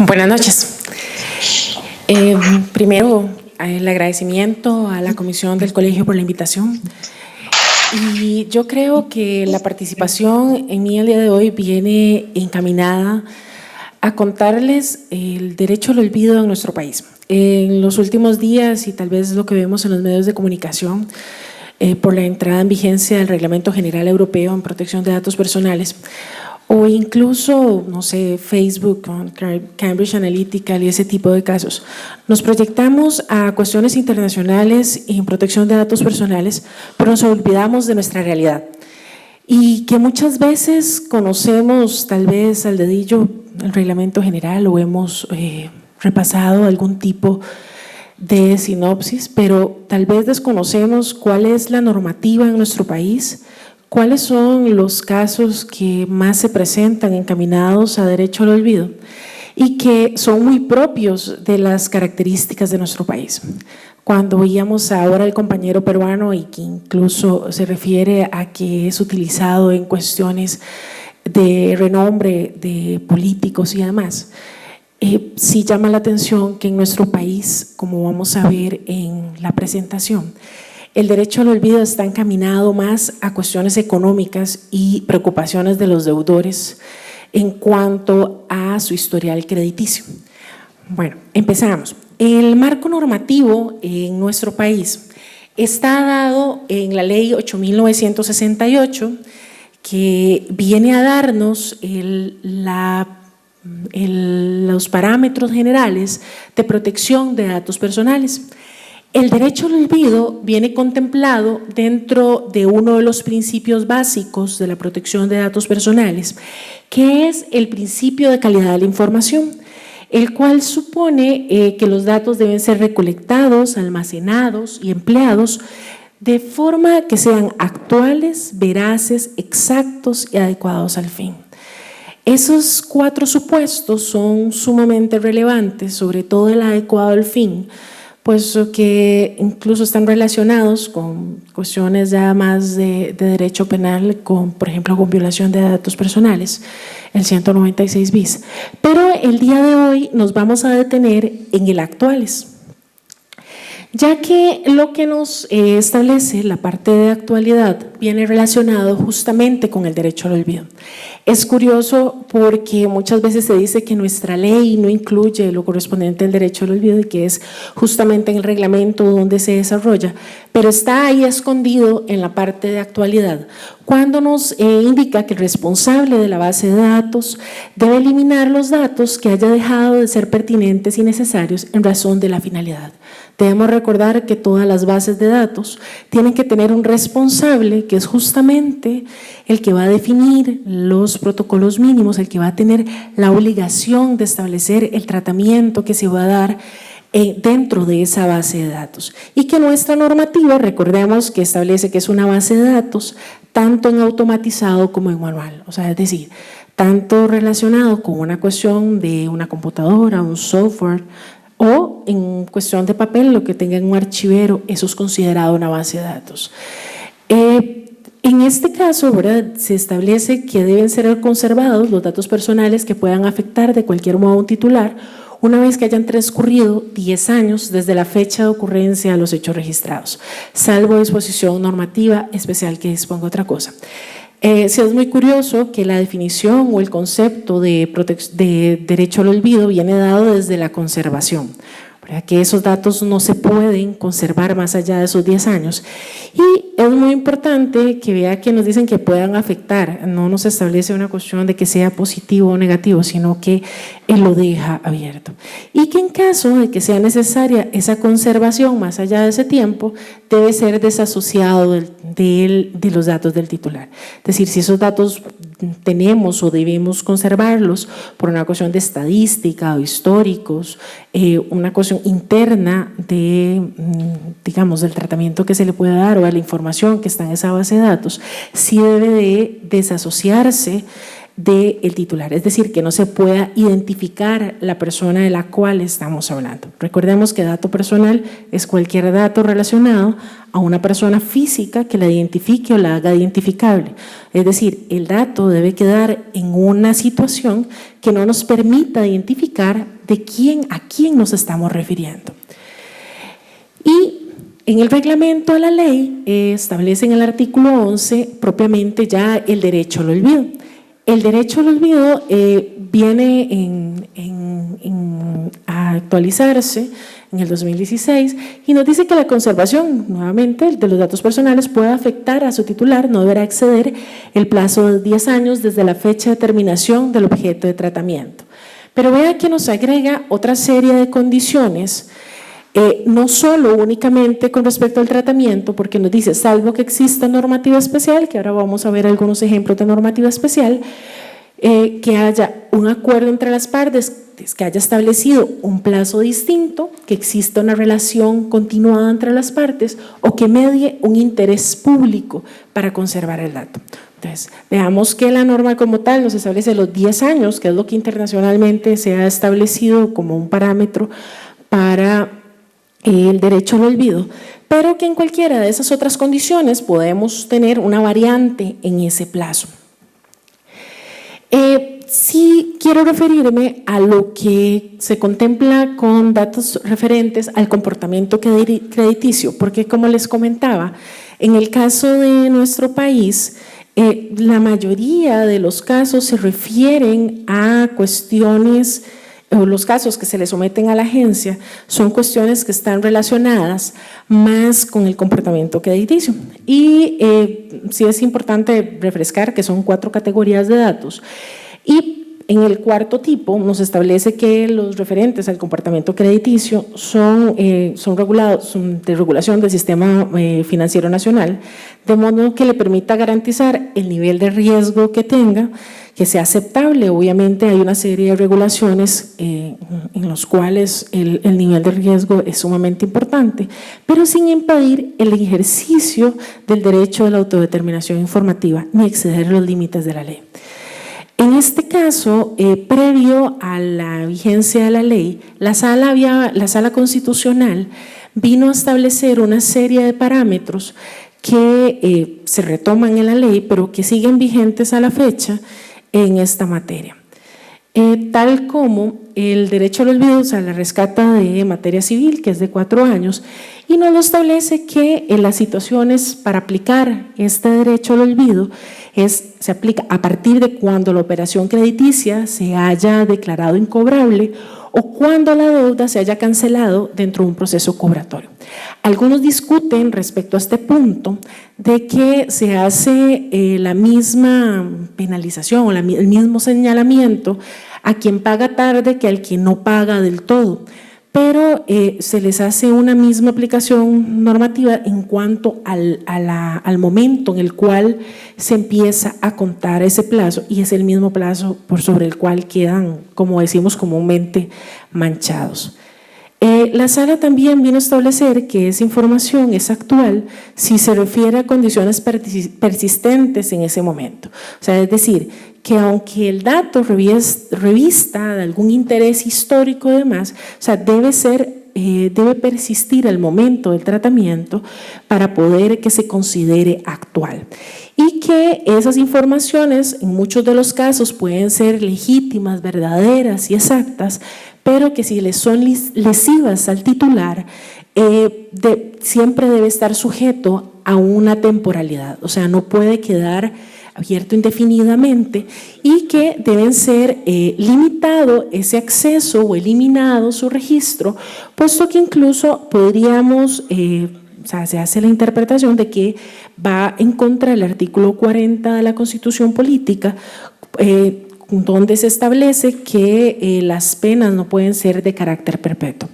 Buenas noches. Primero, el agradecimiento a la Comisión del Colegio por la invitación. Y yo creo que la participación en mí el día de hoy viene encaminada a contarles el derecho al olvido en nuestro país. En los últimos días, y tal vez lo que vemos en los medios de comunicación, por la entrada en vigencia del Reglamento General Europeo en Protección de Datos Personales, o incluso, no sé, Facebook, con Cambridge Analytica y ese tipo de casos, nos proyectamos a cuestiones internacionales en protección de datos personales, pero nos olvidamos de nuestra realidad. Y que muchas veces conocemos tal vez al dedillo el reglamento general o hemos repasado algún tipo de sinopsis, pero tal vez desconocemos cuál es la normativa en nuestro país, cuáles son los casos que más se presentan encaminados a derecho al olvido y que son muy propios de las características de nuestro país. Cuando oíamos ahora al compañero peruano y que incluso se refiere a que es utilizado en cuestiones de renombre de políticos y demás, sí llama la atención que en nuestro país, como vamos a ver en la presentación, el derecho al olvido está encaminado más a cuestiones económicas y preocupaciones de los deudores en cuanto a su historial crediticio. Bueno, empezamos. El marco normativo en nuestro país está dado en la Ley 8.968, que viene a darnos los parámetros generales de protección de datos personales. El derecho al olvido viene contemplado dentro de uno de los principios básicos de la protección de datos personales, que es el principio de calidad de la información, el cual supone que los datos deben ser recolectados, almacenados y empleados de forma que sean actuales, veraces, exactos y adecuados al fin. Esos 4 supuestos son sumamente relevantes, sobre todo el adecuado al fin, pues que incluso están relacionados con cuestiones ya más de derecho penal, por ejemplo, con violación de datos personales, el 196 bis. Pero el día de hoy nos vamos a detener en el actuales, ya que lo que nos establece la parte de actualidad viene relacionado justamente con el derecho al olvido. Es curioso porque muchas veces se dice que nuestra ley no incluye lo correspondiente al derecho al olvido y que es justamente en el reglamento donde se desarrolla, pero está ahí escondido en la parte de actualidad, cuando nos indica que el responsable de la base de datos debe eliminar los datos que haya dejado de ser pertinentes y necesarios en razón de la finalidad. Debemos recordar que todas las bases de datos tienen que tener un responsable que es justamente el que va a definir los protocolos mínimos, el que va a tener la obligación de establecer el tratamiento que se va a dar dentro de esa base de datos. Y que nuestra normativa, recordemos que establece que es una base de datos tanto en automatizado como en manual, o sea, es decir, tanto relacionado con una cuestión de una computadora, un software, o en cuestión de papel, lo que tenga en un archivero, eso es considerado una base de datos. En este caso, ¿verdad?, se establece que deben ser conservados los datos personales que puedan afectar de cualquier modo a un titular una vez que hayan transcurrido 10 años desde la fecha de ocurrencia de los hechos registrados, salvo disposición normativa especial que disponga otra cosa. Sí es muy curioso que la definición o el concepto de derecho al olvido viene dado desde la conservación, ¿verdad?, que esos datos no se pueden conservar más allá de esos 10 años. Y es muy importante que vea que nos dicen que puedan afectar, no nos establece una cuestión de que sea positivo o negativo, sino que él lo deja abierto. Y que en caso de que sea necesaria esa conservación más allá de ese tiempo, debe ser desasociado de los datos del titular. Es decir, si esos datos tenemos o debemos conservarlos por una cuestión de estadística o históricos, una cuestión interna de, digamos, del tratamiento que se le puede dar o de la información que está en esa base de datos, sí debe de desasociarse del titular, es decir, que no se pueda identificar la persona de la cual estamos hablando. Recordemos que dato personal es cualquier dato relacionado a una persona física que la identifique o la haga identificable. Es decir, el dato debe quedar en una situación que no nos permita identificar a quién nos estamos refiriendo. Y en el reglamento de la ley establece en el artículo 11 propiamente ya el derecho al olvido. El derecho al olvido viene a actualizarse en el 2016 y nos dice que la conservación, nuevamente, de los datos personales puede afectar a su titular, no deberá exceder el plazo de 10 años desde la fecha de terminación del objeto de tratamiento. Pero vea que nos agrega otra serie de condiciones, no solo únicamente con respecto al tratamiento, porque nos dice, salvo que exista normativa especial, que ahora vamos a ver algunos ejemplos de normativa especial, que haya un acuerdo entre las partes, que haya establecido un plazo distinto, que exista una relación continuada entre las partes o que medie un interés público para conservar el dato. Entonces, veamos que la norma como tal nos establece los 10 años, que es lo que internacionalmente se ha establecido como un parámetro para el derecho al olvido, pero que en cualquiera de esas otras condiciones podemos tener una variante en ese plazo. Sí quiero referirme a lo que se contempla con datos referentes al comportamiento crediticio, porque como les comentaba, en el caso de nuestro país, la mayoría de los casos se refieren a cuestiones, o los casos que se le someten a la agencia son cuestiones que están relacionadas más con el comportamiento crediticio. Y sí es importante refrescar que son 4 categorías de datos. Y en el cuarto tipo nos establece que los referentes al comportamiento crediticio son regulados, son de regulación del sistema financiero nacional, de modo que le permita garantizar el nivel de riesgo que tenga, que sea aceptable. Obviamente hay una serie de regulaciones en los cuales el nivel de riesgo es sumamente importante, pero sin impedir el ejercicio del derecho de la autodeterminación informativa ni exceder los límites de la ley. En este caso, previo a la vigencia de la ley, la Sala Constitucional vino a establecer una serie de parámetros que se retoman en la ley, pero que siguen vigentes a la fecha en esta materia. Tal como el derecho al olvido, o sea, la rescata de materia civil, que es de 4 años, y nos lo establece que en las situaciones para aplicar este derecho al olvido se aplica a partir de cuando la operación crediticia se haya declarado incobrable o cuando la deuda se haya cancelado dentro de un proceso cobratorio. Algunos discuten respecto a este punto de que se hace la misma penalización o el mismo señalamiento a quien paga tarde que al quien no paga del todo, pero se les hace una misma aplicación normativa en cuanto al momento en el cual se empieza a contar ese plazo, y es el mismo plazo por sobre el cual quedan, como decimos comúnmente, manchados. La Sala también vino a establecer que esa información es actual si se refiere a condiciones persistentes en ese momento. O sea, es decir, que aunque el dato revista de algún interés histórico y demás, o sea, debe persistir al momento del tratamiento para poder que se considere actual. Y que esas informaciones en muchos de los casos pueden ser legítimas, verdaderas y exactas, pero que si les son lesivas al titular, siempre debe estar sujeto a una temporalidad, o sea, no puede quedar abierto indefinidamente, y que deben ser limitado ese acceso o eliminado su registro, puesto que incluso podríamos, o sea, se hace la interpretación de que va en contra del artículo 40 de la Constitución Política, donde se establece que las penas no pueden ser de carácter perpetuo.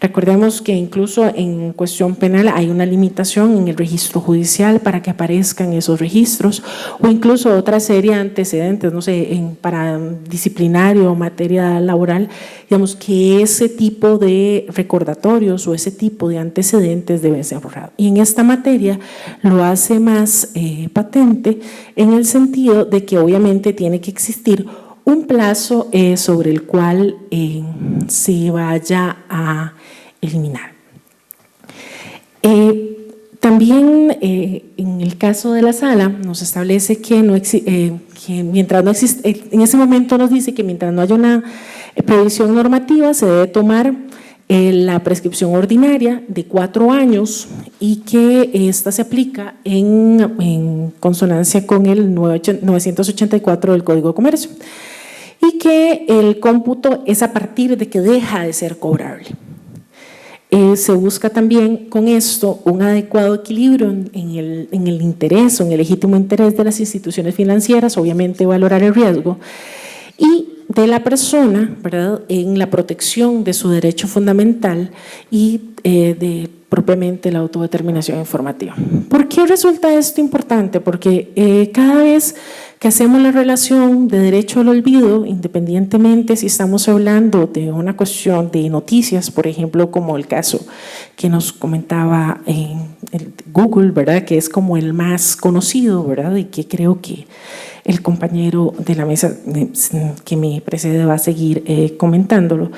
Recordemos que incluso en cuestión penal hay una limitación en el registro judicial para que aparezcan esos registros, o incluso otra serie de antecedentes, no sé, para disciplinario o materia laboral, digamos que ese tipo de recordatorios o ese tipo de antecedentes deben ser borrados. Y en esta materia lo hace más patente en el sentido de que obviamente tiene que existir un plazo sobre el cual se vaya a eliminar. También en el caso de la sala nos establece que, que mientras no existe, en ese momento nos dice que mientras no haya una previsión normativa se debe tomar la prescripción ordinaria de 4 años y que esta se aplica en consonancia con el 984 del Código de Comercio y que el cómputo es a partir de que deja de ser cobrable. Se busca también con esto un adecuado equilibrio en el interés o en el legítimo interés de las instituciones financieras, obviamente valorar el riesgo, y de la persona, ¿verdad?, en la protección de su derecho fundamental y de propiamente la autodeterminación informativa. ¿Por qué resulta esto importante? Porque cada vez que hacemos la relación de derecho al olvido, independientemente si estamos hablando de una cuestión de noticias, por ejemplo, como el caso que nos comentaba Google, ¿verdad?, que es como el más conocido, ¿verdad?, y que creo que el compañero de la mesa que me precede va a seguir comentándolo.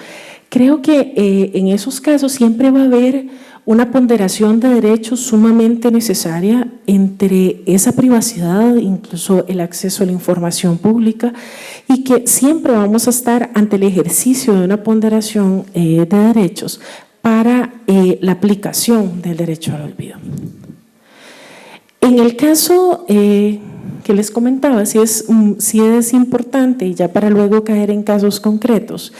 Creo que en esos casos siempre va a haber una ponderación de derechos sumamente necesaria entre esa privacidad, incluso el acceso a la información pública, y que siempre vamos a estar ante el ejercicio de una ponderación de derechos para la aplicación del derecho al olvido. En el caso que les comentaba, sí es importante, y ya para luego caer en casos concretos,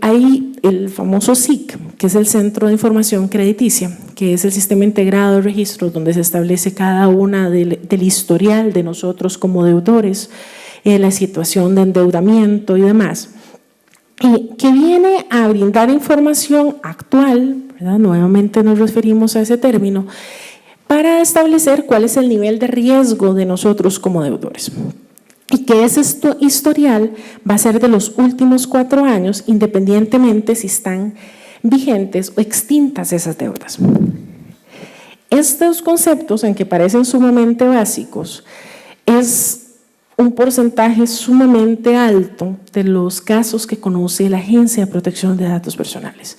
hay el famoso SIC, que es el Centro de Información Crediticia, que es el sistema integrado de registros donde se establece cada una del historial de nosotros como deudores, la situación de endeudamiento y demás, que viene a brindar información actual, ¿verdad? Nuevamente nos referimos a ese término, para establecer cuál es el nivel de riesgo de nosotros como deudores. Y que ese historial va a ser de los últimos 4 años, independientemente si están vigentes o extintas esas deudas. Estos conceptos, aunque parecen sumamente básicos, es un porcentaje sumamente alto de los casos que conoce la Agencia de Protección de Datos Personales.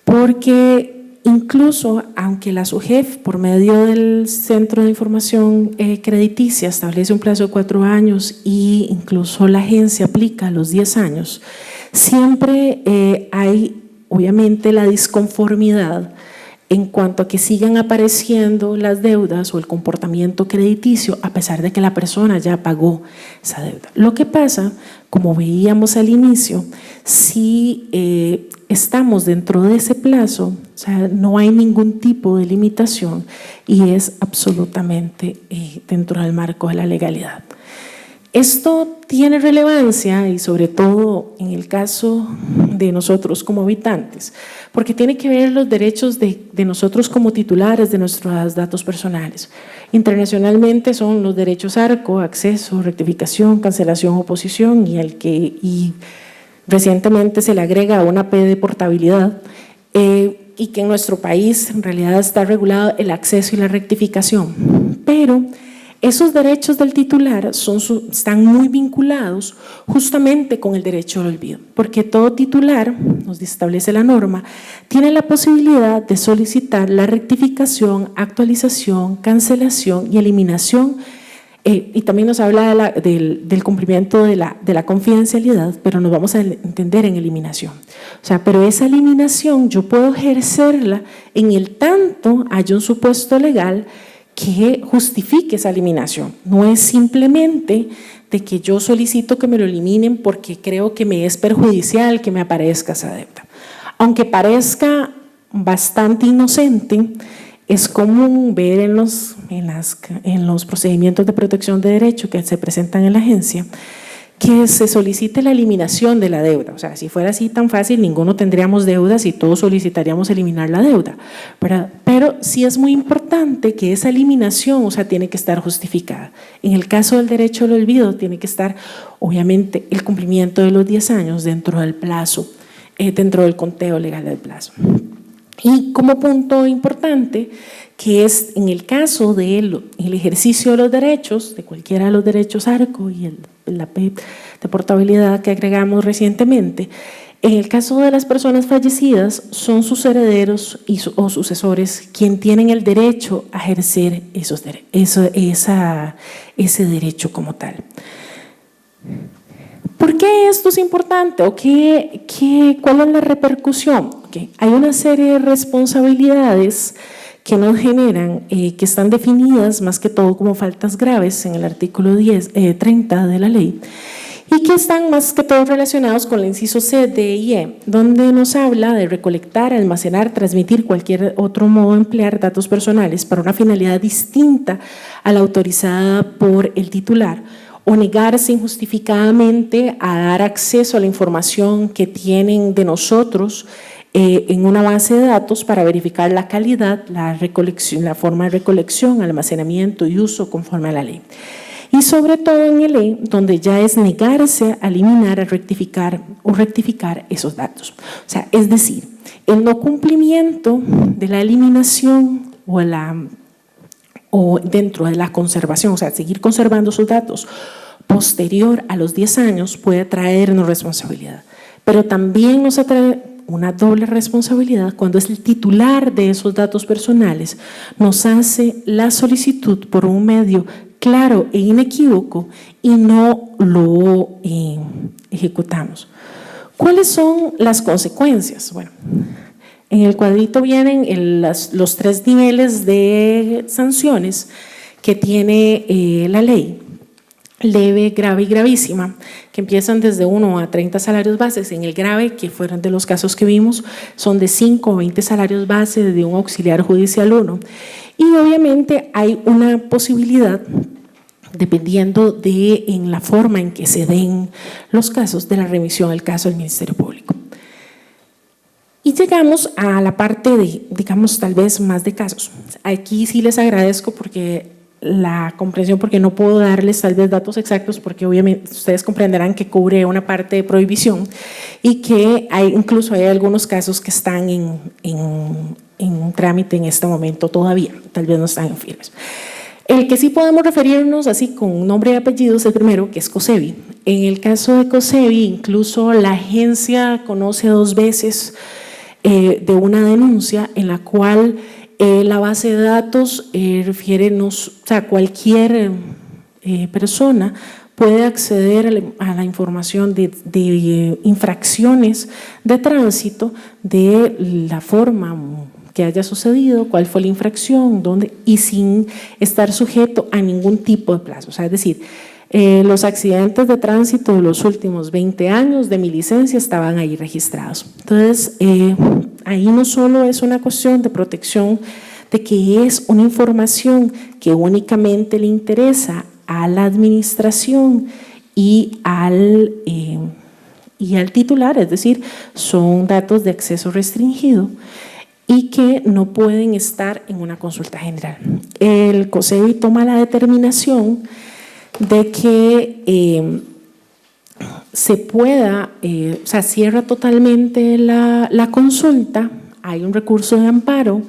Porque incluso, aunque la SUGEF, por medio del Centro de Información Crediticia, establece un plazo de 4 años e incluso la agencia aplica los 10 años, siempre hay obviamente la disconformidad en cuanto a que sigan apareciendo las deudas o el comportamiento crediticio a pesar de que la persona ya pagó esa deuda. Lo que pasa, como veíamos al inicio, si estamos dentro de ese plazo, o sea, no hay ningún tipo de limitación y es absolutamente dentro del marco de la legalidad. Esto tiene relevancia y sobre todo en el caso de nosotros como habitantes, porque tiene que ver los derechos de nosotros como titulares de nuestros datos personales. Internacionalmente son los derechos ARCO, acceso, rectificación, cancelación, oposición y recientemente se le agrega una P de portabilidad y que en nuestro país en realidad está regulado el acceso y la rectificación, pero esos derechos del titular están muy vinculados justamente con el derecho al olvido, porque todo titular, nos establece la norma, tiene la posibilidad de solicitar la rectificación, actualización, cancelación y eliminación, y también nos habla del cumplimiento de la confidencialidad, pero nos vamos a entender en eliminación. O sea, pero esa eliminación yo puedo ejercerla en el tanto haya un supuesto legal que justifique esa eliminación. No es simplemente de que yo solicito que me lo eliminen porque creo que me es perjudicial que me aparezca esa deuda. Aunque parezca bastante inocente, es común ver en los procedimientos de protección de derecho que se presentan en la agencia que se solicite la eliminación de la deuda. O sea, si fuera así tan fácil, ninguno tendríamos deudas y todos solicitaríamos eliminar la deuda. Pero sí es muy importante que esa eliminación, o sea, tiene que estar justificada. En el caso del derecho al olvido, tiene que estar, obviamente, el cumplimiento de los 10 años dentro del plazo, dentro del conteo legal del plazo. Y como punto importante, que es en el caso del ejercicio de los derechos, de cualquiera de los derechos ARCO y la PEP de portabilidad que agregamos recientemente, en el caso de las personas fallecidas, son sus herederos o sucesores quienes tienen el derecho a ejercer ese derecho como tal. ¿Por qué esto es importante? ¿O cuál es la repercusión? Okay. Hay una serie de responsabilidades que nos generan, que están definidas más que todo como faltas graves en el artículo 30 de la ley, y que están más que todo relacionados con el inciso C, D y E, donde nos habla de recolectar, almacenar, transmitir cualquier otro modo de emplear datos personales para una finalidad distinta a la autorizada por el titular, o negarse injustificadamente a dar acceso a la información que tienen de nosotros en una base de datos para verificar la calidad, la recolección, la forma de recolección, almacenamiento y uso conforme a la ley. Y sobre todo en el E, donde ya es negarse a eliminar, a rectificar esos datos. O sea, es decir, el no cumplimiento de la eliminación o dentro de la conservación, o sea, seguir conservando sus datos posterior a los 10 años puede traernos responsabilidad, pero también nos atrae una doble responsabilidad cuando es el titular de esos datos personales, nos hace la solicitud por un medio claro e inequívoco y no lo ejecutamos. ¿Cuáles son las consecuencias? Bueno, en el cuadrito vienen los 3 niveles de sanciones que tiene la ley: leve, grave y gravísima, que empiezan desde 1 a 30 salarios bases. En el grave, que fueron de los casos que vimos, son de 5 o 20 salarios bases de un auxiliar judicial 1. Y obviamente hay una posibilidad, dependiendo de en la forma en que se den los casos, de la remisión al caso del Ministerio Público. Y llegamos a la parte de, digamos, tal vez más de casos. Aquí sí les agradezco porque la comprensión, porque no puedo darles tal vez datos exactos, porque obviamente ustedes comprenderán que cubre una parte de prohibición y que incluso hay algunos casos que están en trámite en este momento todavía, tal vez no están en firmes. El que sí podemos referirnos así con nombre y apellido es el primero, que es COSEBI. En el caso de COSEBI, incluso la agencia conoce 2 veces de una denuncia en la cual la base de datos o sea, cualquier persona puede acceder a la información de infracciones de tránsito, de la forma que haya sucedido, cuál fue la infracción, dónde, y sin estar sujeto a ningún tipo de plazo. O sea, es decir, los accidentes de tránsito de los últimos 20 años de mi licencia estaban ahí registrados. Entonces, ahí no solo es una cuestión de protección, de que es una información que únicamente le interesa a la administración y al titular, es decir, son datos de acceso restringido y que no pueden estar en una consulta general. El COSEBI toma la determinación de que se pueda, o sea, cierra totalmente la consulta. Hay un recurso de amparo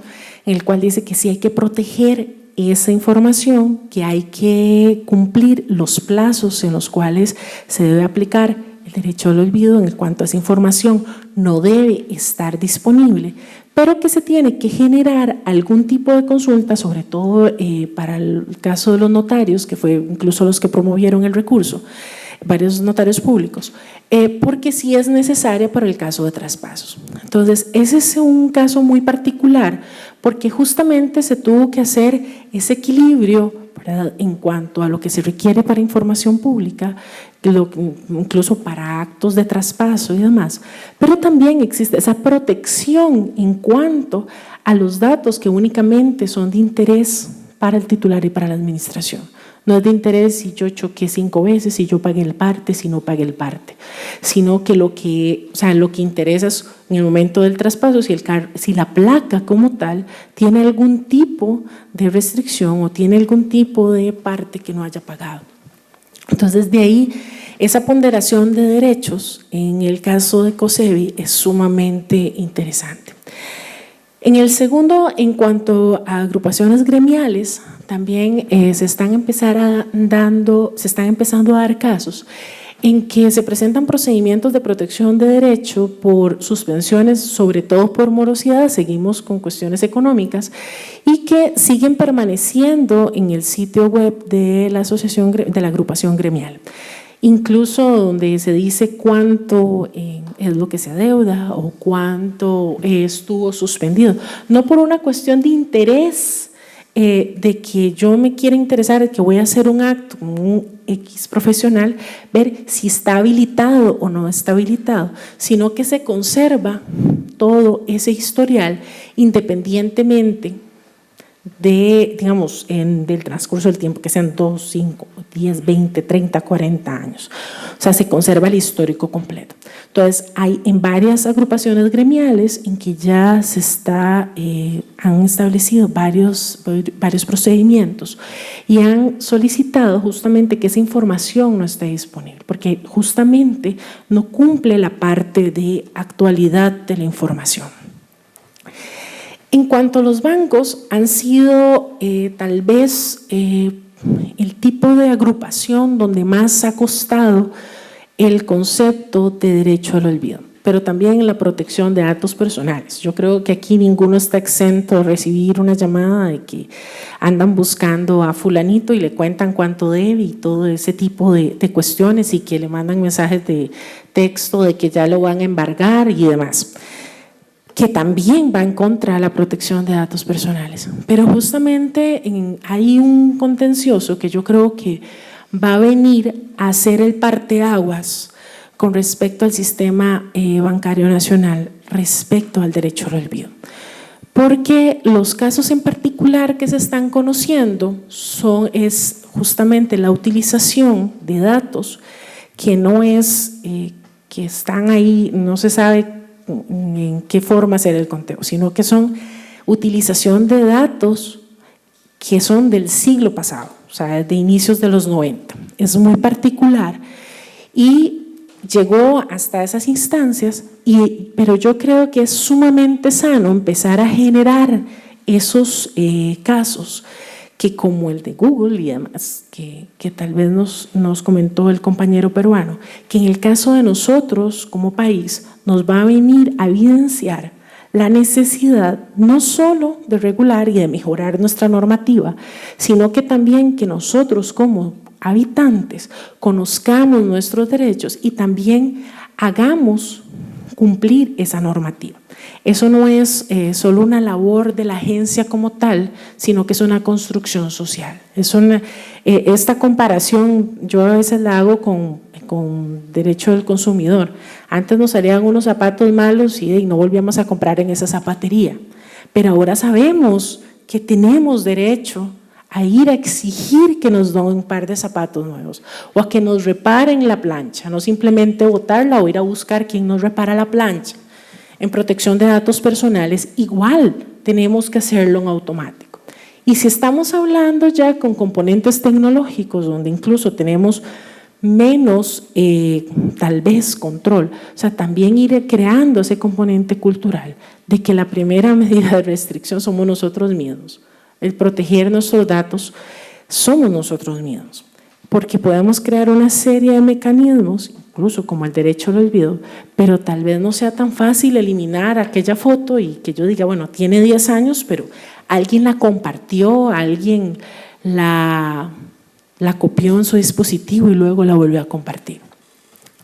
en el cual dice que sí hay que proteger esa información, que hay que cumplir los plazos en los cuales se debe aplicar el derecho al olvido en cuanto a esa información no debe estar disponible, pero que se tiene que generar algún tipo de consulta, sobre todo para el caso de los notarios, que fue incluso los que promovieron el recurso, varios notarios públicos, porque sí es necesaria para el caso de traspasos. Entonces, ese es un caso muy particular, porque justamente se tuvo que hacer ese equilibrio, ¿verdad?, en cuanto a lo que se requiere para información pública, incluso para actos de traspaso y demás, pero también existe esa protección en cuanto a los datos que únicamente son de interés para el titular y para la administración. No es de interés si yo choqué 5 veces, si yo pagué el parte, si no pagué el parte, sino que lo que interesa es en el momento del traspaso si la placa como tal tiene algún tipo de restricción o tiene algún tipo de parte que no haya pagado. Entonces, de ahí, esa ponderación de derechos en el caso de COSEBI es sumamente interesante. En el segundo, en cuanto a agrupaciones gremiales, también se están empezando a dar casos en que se presentan procedimientos de protección de derecho por suspensiones, sobre todo por morosidad, seguimos con cuestiones económicas, y que siguen permaneciendo en el sitio web de la asociación, de la agrupación gremial. Incluso donde se dice cuánto es lo que se adeuda o cuánto estuvo suspendido. No por una cuestión de interés, de que yo me quiera interesar, de que voy a hacer un acto, un X profesional, ver si está habilitado o no está habilitado, sino que se conserva todo ese historial independientemente de, digamos, del transcurso del tiempo, que sean 2, 5, 10, 20, 30, 40 años. O sea, se conserva el histórico completo. Entonces, hay en varias agrupaciones gremiales en que ya han establecido varios procedimientos y han solicitado justamente que esa información no esté disponible, porque justamente no cumple la parte de actualidad de la información. En cuanto a los bancos, han sido tal vez el tipo de agrupación donde más ha costado el concepto de derecho al olvido, pero también en la protección de datos personales. Yo creo que aquí ninguno está exento de recibir una llamada de que andan buscando a fulanito y le cuentan cuánto debe y todo ese tipo de cuestiones, y que le mandan mensajes de texto de que ya lo van a embargar y demás, que también va en contra de la protección de datos personales. Pero justamente hay un contencioso que yo creo que va a venir a ser el parteaguas con respecto al sistema bancario nacional, respecto al derecho al olvido. Porque los casos en particular que se están conociendo es justamente la utilización de datos que no es, que están ahí, no se sabe en qué forma hacer el conteo, sino que son utilización de datos que son del siglo pasado, o sea, de inicios de los 90. Es muy particular y llegó hasta esas instancias, pero yo creo que es sumamente sano empezar a generar esos casos que, como el de Google y demás, que tal vez nos comentó el compañero peruano, que en el caso de nosotros como país nos va a venir a evidenciar la necesidad no solo de regular y de mejorar nuestra normativa, sino que también que nosotros como habitantes conozcamos nuestros derechos y también hagamos cumplir esa normativa. Eso no es solo una labor de la agencia como tal, sino que es una construcción social. Esta comparación yo a veces la hago con derecho del consumidor. Antes nos salían unos zapatos malos y no volvíamos a comprar en esa zapatería, pero ahora sabemos que tenemos derecho a ir a exigir que nos den un par de zapatos nuevos o a que nos reparen la plancha, no simplemente botarla o ir a buscar quién nos repara la plancha. En protección de datos personales igual tenemos que hacerlo en automático. Y si estamos hablando ya con componentes tecnológicos donde incluso tenemos menos tal vez control, o sea, también ir creando ese componente cultural de que la primera medida de restricción somos nosotros mismos. El proteger nuestros datos somos nosotros mismos, porque podemos crear una serie de mecanismos, incluso como el derecho al olvido, pero tal vez no sea tan fácil eliminar aquella foto y que yo diga, bueno, tiene 10 años, pero alguien la compartió, alguien la copió en su dispositivo y luego la volvió a compartir.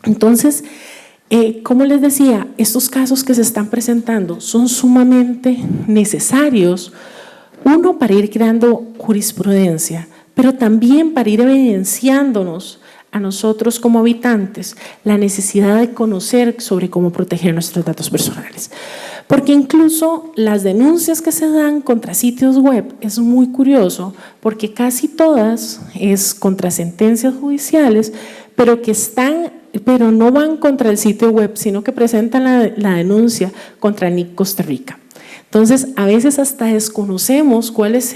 Entonces, como les decía, estos casos que se están presentando son sumamente necesarios, uno, para ir creando jurisprudencia, pero también para ir evidenciándonos a nosotros como habitantes la necesidad de conocer sobre cómo proteger nuestros datos personales. Porque incluso las denuncias que se dan contra sitios web es muy curioso, porque casi todas es contra sentencias judiciales, pero no van contra el sitio web, sino que presentan la denuncia contra NIC Costa Rica. Entonces, a veces hasta desconocemos cuál es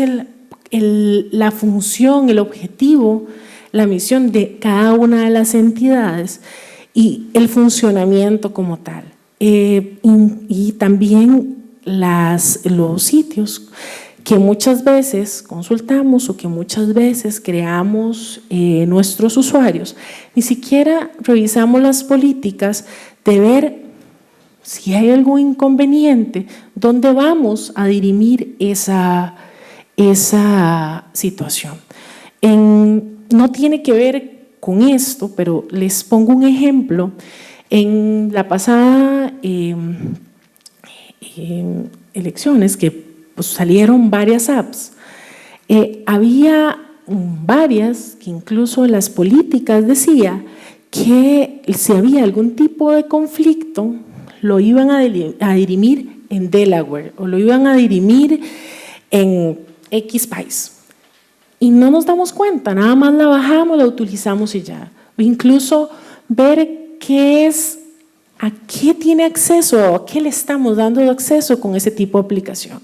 la función, el objetivo, la misión de cada una de las entidades y el funcionamiento como tal. Y también los sitios que muchas veces consultamos o que muchas veces creamos nuestros usuarios, ni siquiera revisamos las políticas de ver si hay algún inconveniente, dónde vamos a dirimir esa situación. No tiene que ver con esto, pero les pongo un ejemplo. En la pasada elecciones que pues, salieron varias apps, había varias que incluso las políticas decía que si había algún tipo de conflicto lo iban a dirimir en Delaware o lo iban a dirimir en X país. Y no nos damos cuenta, nada más la bajamos, la utilizamos y ya. O incluso ver a qué tiene acceso, a qué le estamos dando acceso con ese tipo de aplicación.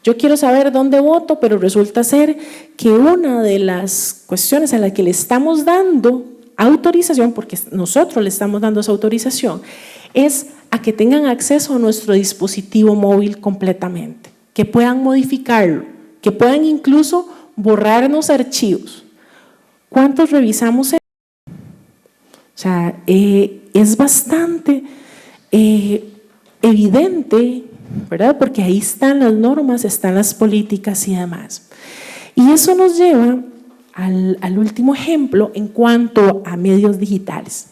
Yo quiero saber dónde voto, pero resulta ser que una de las cuestiones a la que le estamos dando autorización, porque nosotros le estamos dando esa autorización, es a que tengan acceso a nuestro dispositivo móvil completamente, que puedan modificarlo, que puedan incluso borrarnos archivos. ¿Cuántos revisamos eso? O sea, es bastante evidente, ¿verdad? Porque ahí están las normas, están las políticas y demás. Y eso nos lleva al último ejemplo en cuanto a medios digitales.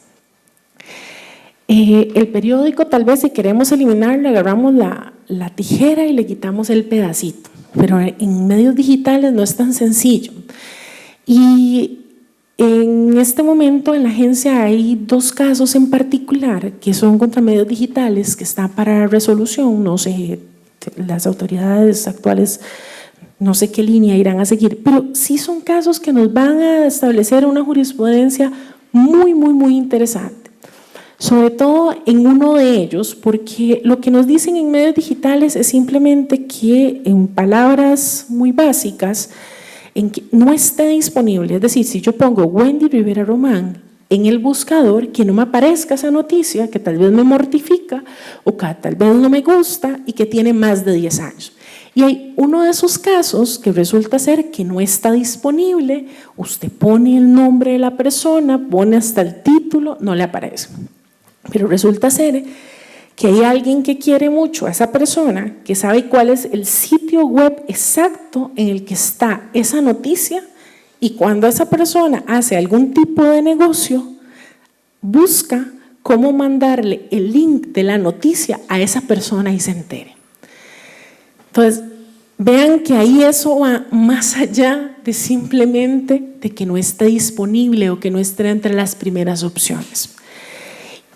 El periódico, tal vez si queremos eliminarlo, agarramos la tijera y le quitamos el pedacito, pero en medios digitales no es tan sencillo. Y en este momento en la agencia hay dos casos en particular que son contra medios digitales que están para resolución. No sé, las autoridades actuales no sé qué línea irán a seguir, pero sí son casos que nos van a establecer una jurisprudencia muy interesante. Sobre todo en uno de ellos, porque lo que nos dicen en medios digitales es simplemente que en palabras muy básicas, en que no esté disponible, es decir, si yo pongo Wendy Rivera Román en el buscador, que no me aparezca esa noticia que tal vez me mortifica o que tal vez no me gusta y que tiene más de 10 años. Y hay uno de esos casos que resulta ser que no está disponible, usted pone el nombre de la persona, pone hasta el título, no le aparece. Pero resulta ser que hay alguien que quiere mucho a esa persona, que sabe cuál es el sitio web exacto en el que está esa noticia, y cuando esa persona hace algún tipo de negocio, busca cómo mandarle el link de la noticia a esa persona y se entere. Entonces, vean que ahí eso va más allá de simplemente de que no esté disponible o que no esté entre las primeras opciones.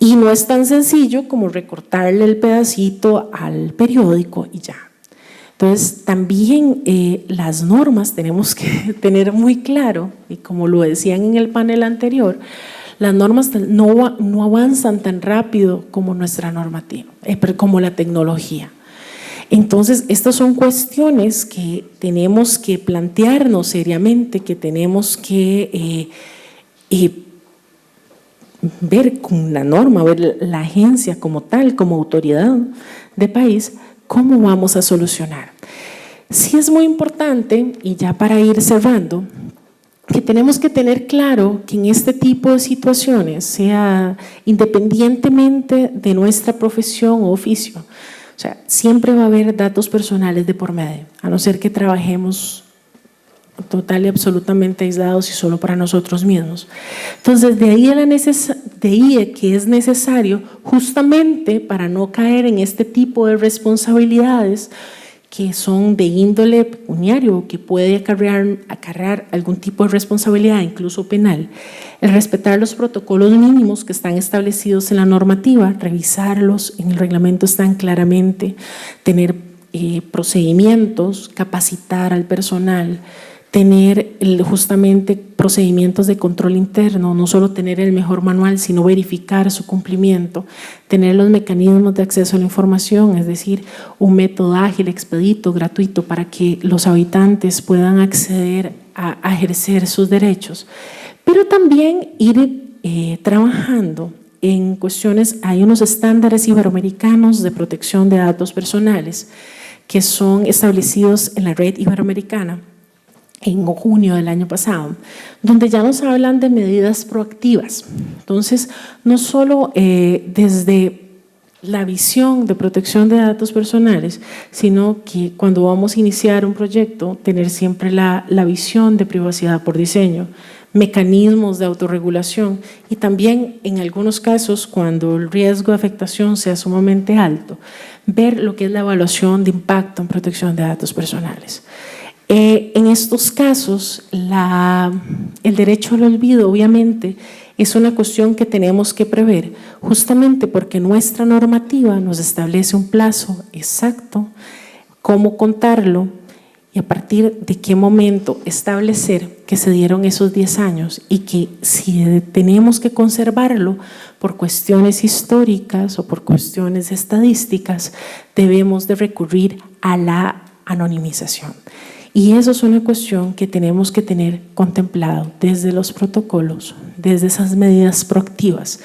Y no es tan sencillo como recortarle el pedacito al periódico y ya. Entonces, también las normas tenemos que tener muy claro, y como lo decían en el panel anterior, las normas no avanzan tan rápido como nuestra normativa, como la tecnología. Entonces, estas son cuestiones que tenemos que plantearnos seriamente, que tenemos que ver con la norma, ver la agencia como tal, como autoridad de país, cómo vamos a solucionar. Sí es muy importante, y ya para ir cerrando, que tenemos que tener claro que en este tipo de situaciones, sea independientemente de nuestra profesión o oficio, o sea, siempre va a haber datos personales de por medio, a no ser que trabajemos total y absolutamente aislados y solo para nosotros mismos. Entonces, de ahí que es necesario, justamente para no caer en este tipo de responsabilidades, que son de índole pecuniario, que puede acarrear algún tipo de responsabilidad, incluso penal. El respetar los protocolos mínimos que están establecidos en la normativa, revisarlos, en el reglamento están claramente, tener procedimientos, capacitar al personal, tener justamente procedimientos de control interno, no solo tener el mejor manual, sino verificar su cumplimiento, tener los mecanismos de acceso a la información, es decir, un método ágil, expedito, gratuito para que los habitantes puedan acceder a ejercer sus derechos, pero también ir trabajando en cuestiones. Hay unos estándares iberoamericanos de protección de datos personales que son establecidos en la red iberoamericana en junio del año pasado, donde ya nos hablan de medidas proactivas. Entonces, no solo desde la visión de protección de datos personales, sino que cuando vamos a iniciar un proyecto, tener siempre la visión de privacidad por diseño, mecanismos de autorregulación y también en algunos casos, cuando el riesgo de afectación sea sumamente alto, ver lo que es la evaluación de impacto en protección de datos personales. En estos casos, el derecho al olvido obviamente es una cuestión que tenemos que prever, justamente porque nuestra normativa nos establece un plazo exacto, cómo contarlo y a partir de qué momento establecer que se dieron esos 10 años y que si tenemos que conservarlo por cuestiones históricas o por cuestiones estadísticas, debemos de recurrir a la anonimización. Y eso es una cuestión que tenemos que tener contemplado desde los protocolos, desde esas medidas proactivas,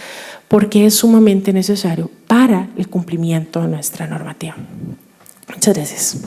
porque es sumamente necesario para el cumplimiento de nuestra normativa. Muchas gracias.